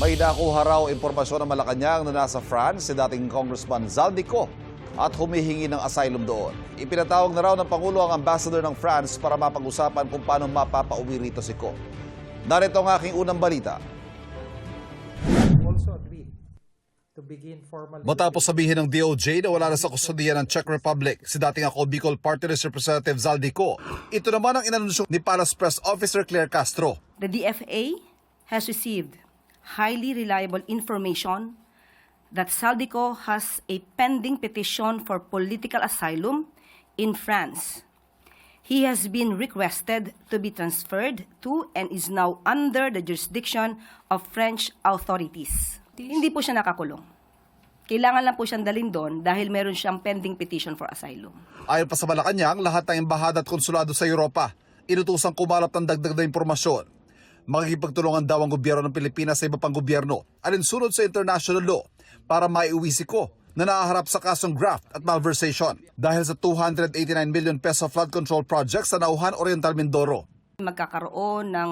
May nakuha raw impormasyon ng Malacanang na nasa France si dating Congressman Zaldico at humihingi ng asylum doon. Ipinatawag na raw ng Pangulo ang ambassador ng France para mapag-usapan kung paano mapapauwi rito si Ko. Narito ang aking unang balita. Also agreed to begin formal. Matapos sabihin ng DOJ na wala na sa kustudiya ng Czech Republic si dating ako Bicol Party List Representative Zaldico, ito naman ang inanunsyo ni Palace Press Officer Claire Castro. The DFA has received highly reliable information that Zaldico has a pending petition for political asylum in France. He has been requested to be transferred to and is now under the jurisdiction of French authorities. Hindi po siya nakakulong. Kailangan lang po siyang dalhin doon dahil meron siyang pending petition for asylum. Ayon pa sa Malacanang, lahat ng embahada at konsulado sa Europa, inutusang kumalap ng dagdag na impormasyon. Makikipagtulungan daw ang gobyerno ng Pilipinas sa iba pang gobyerno alinsunod sa international law para maiuwi si Ko na naaharap sa kasong graft at malversation dahil sa 289 million peso flood control project sa Nauhan Oriental Mindoro. Magkakaroon ng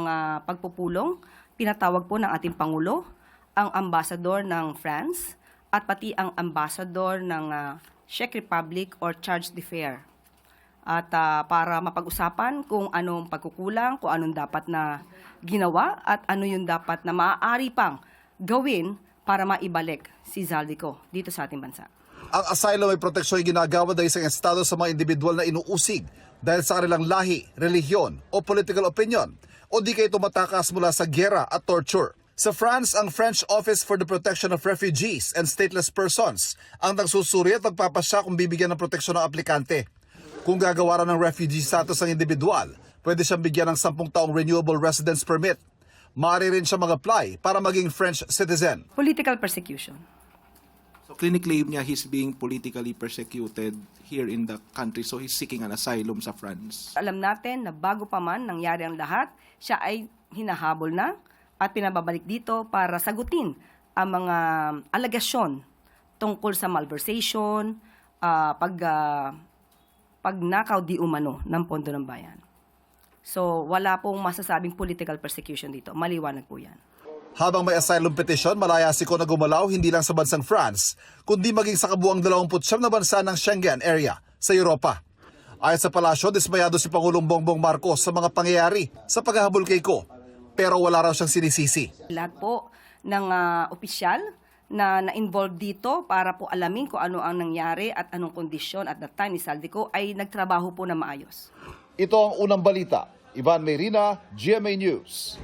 pagpupulong, pinatawag po ng ating Pangulo, ang ambassador ng France at pati ang ambassador ng Czech Republic or charge d'affaires. At para mapag-usapan kung anong pagkukulang, kung anong dapat na ginawa at ano yung dapat na maaari pang gawin para maibalik si Zaldico dito sa ating bansa. Ang asylum ay proteksyon ay ginagawa ng isang estado sa mga individual na inuusig dahil sa kanilang lahi, relihiyon o political opinion o di kayo tumatakas mula sa giyera at torture. Sa France, ang French Office for the Protection of Refugees and Stateless Persons ang nagsusuri at magpapasya kung bibigyan ng proteksyon ng aplikante. Kung gagawa ng refugee status ang individual, pwede siyang bigyan ng 10 taong renewable residence permit. Maaari rin siya mag-apply para maging French citizen. Political persecution. So clinically niya he's being politically persecuted here in the country, so he's seeking an asylum sa France. Alam natin na bago pa man nangyari ang lahat, siya ay hinahabol na at pinababalik dito para sagutin ang mga alegasyon tungkol sa malversation, pagnakaw di umano ng pondo ng bayan. So wala pong masasabing political persecution dito. Maliwanag po yan. Habang may asylum petition, malaya si Ko na gumalaw hindi lang sa bansang France, kundi maging sa kabuang 29 na bansa ng Schengen area sa Europa. Ayon sa palasyo, dismayado si Pangulong Bongbong Marcos sa mga pangyayari sa paghahabol kay Ko, pero wala raw siyang sinisisi. Lahat po ng opisyal na na-involve dito para po alamin kung ano ang nangyari at anong kondisyon at that time ni Zaldico ay nagtrabaho po na maayos. Ito ang unang balita. Ivan Mayrina, GMA News.